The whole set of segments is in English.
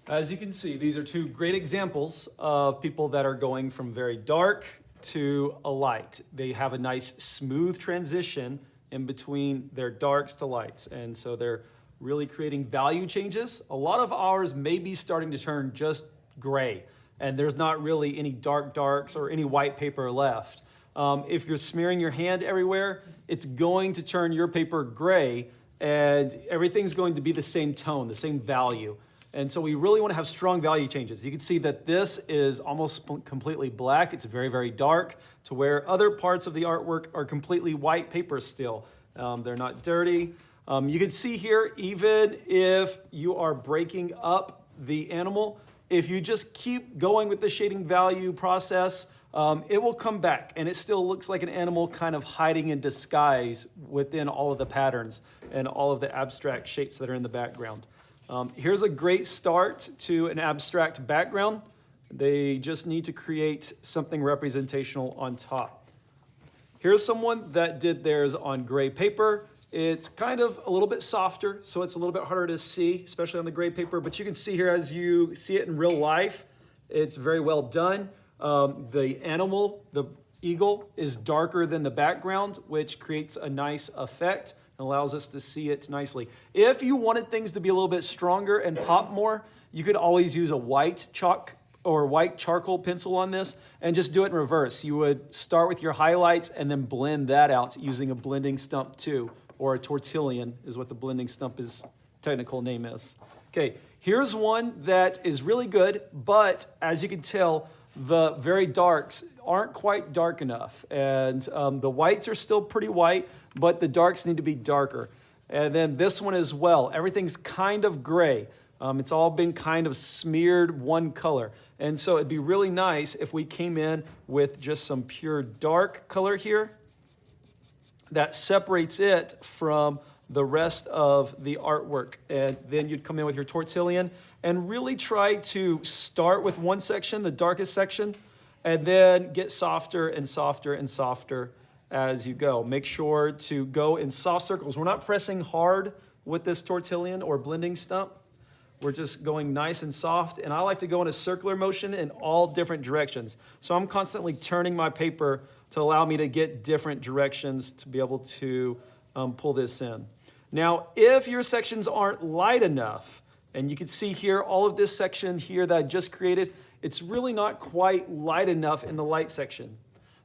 As you can see, these are two great examples of people that are going from very dark to a light. They have a nice smooth transition in between their darks to lights. And so they're really creating value changes. A lot of ours may be starting to turn just gray, and there's not really any darks or any white paper left. If you're smearing your hand everywhere, it's going to turn your paper gray, and everything's going to be the same tone, the same value. And so we really want to have strong value changes. You can see that this is almost completely black. It's very, very dark, to where other parts of the artwork are completely white paper still. They're not dirty. You can see here, even if you are breaking up the animal, if you just keep going with the shading value process, it will come back, and it still looks like an animal kind of hiding in disguise within all of the patterns and all of the abstract shapes that are in the background. Here's a great start to an abstract background. They just need to create something representational on top. Here's someone that did theirs on gray paper. It's kind of a little bit softer, so it's a little bit harder to see, especially on the gray paper, but you can see here as you see it in real life, it's very well done. The animal, the eagle, is darker than the background, which creates a nice effect. Allows us to see it nicely. If you wanted things to be a little bit stronger and pop more, you could always use a white chalk or white charcoal pencil on this and just do it in reverse. You would start with your highlights and then blend that out using a blending stump 2, or a tortillon is what the blending stump's technical name is. Okay, here's one that is really good, but as you can tell, the very darks aren't quite dark enough, and the whites are still pretty white, but the darks need to be darker. And then this one as well. Everything's kind of gray. It's all been kind of smeared one color. And so it'd be really nice if we came in with just some pure dark color here that separates it from the rest of the artwork. And then you'd come in with your tortillon and really try to start with one section, the darkest section, and then get softer and softer and softer as you go. Make sure to go in soft circles. We're not pressing hard with this tortillon or blending stump. We're just going nice and soft. And I like to go in a circular motion in all different directions. So I'm constantly turning my paper to allow me to get different directions to be able to pull this in. Now, if your sections aren't light enough, and you can see here, all of this section here that I just created, it's really not quite light enough in the light section.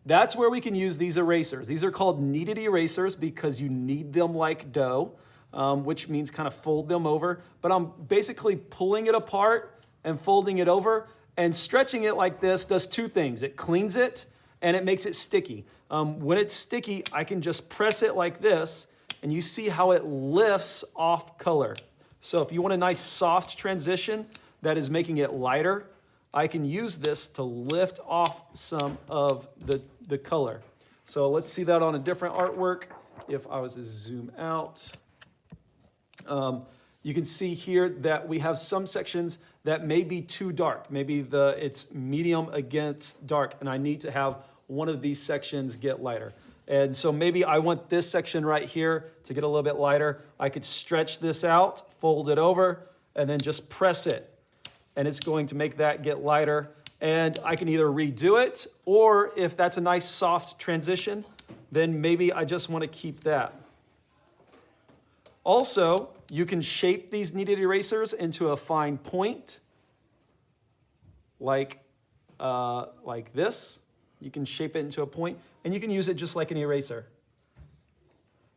That's where we can use these erasers. These are called kneaded erasers because you knead them like dough, which means kind of fold them over. But I'm basically pulling it apart and folding it over, and stretching it like this does two things. It cleans it and it makes it sticky. When it's sticky, I can just press it like this, and you see how it lifts off color. So if you want a nice soft transition that is making it lighter, I can use this to lift off some of the color. So let's see that on a different artwork. If I was to zoom out, you can see here that we have some sections that may be too dark. Maybe it's medium against dark, and I need to have one of these sections get lighter. And so maybe I want this section right here to get a little bit lighter. I could stretch this out, fold it over, and then just press it. And it's going to make that get lighter. And I can either redo it, or if that's a nice soft transition, then maybe I just want to keep that. Also, you can shape these kneaded erasers into a fine point, like this. You can shape it into a point, and you can use it just like an eraser.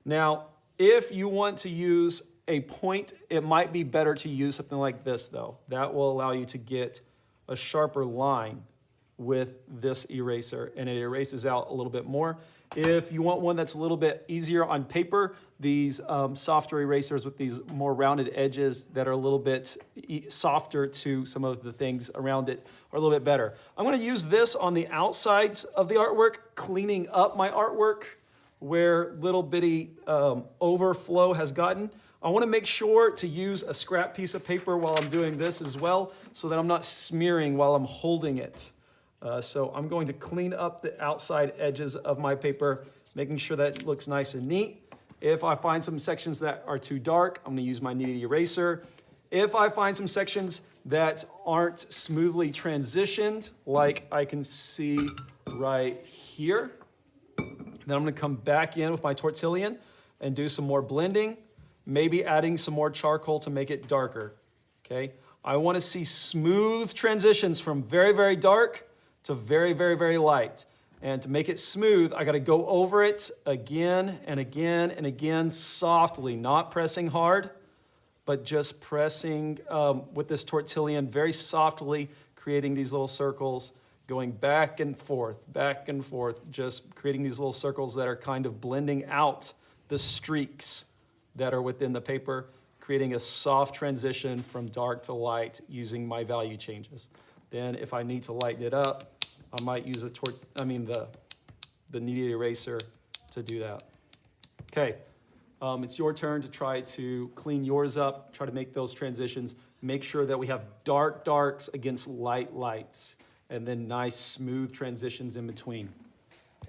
Now, if you want to use a point, it might be better to use something like this, though. That will allow you to get a sharper line with this eraser, and it erases out a little bit more. If you want one that's a little bit easier on paper, these softer erasers with these more rounded edges that are a little bit softer to some of the things around it are a little bit better. I'm going to use this on the outsides of the artwork, cleaning up my artwork where little bitty overflow has gotten. I want to make sure to use a scrap piece of paper while I'm doing this as well, so that I'm not smearing while I'm holding it. So I'm going to clean up the outside edges of my paper, making sure that it looks nice and neat. If I find some sections that are too dark, I'm going to use my kneaded eraser. If I find some sections that aren't smoothly transitioned, like I can see right here. Then I'm gonna come back in with my tortillon and do some more blending, maybe adding some more charcoal to make it darker, okay? I wanna see smooth transitions from very, very dark to very, very, very light. And to make it smooth, I gotta go over it again and again and again softly, not pressing hard, but just pressing with this tortillon very softly, creating these little circles, going back and forth, just creating these little circles that are kind of blending out the streaks that are within the paper, creating a soft transition from dark to light using my value changes. Then if I need to lighten it up, I might use the kneaded eraser to do that. Okay. It's your turn to try to clean yours up, try to make those transitions. Make sure that we have dark darks against light lights, and then nice smooth transitions in between.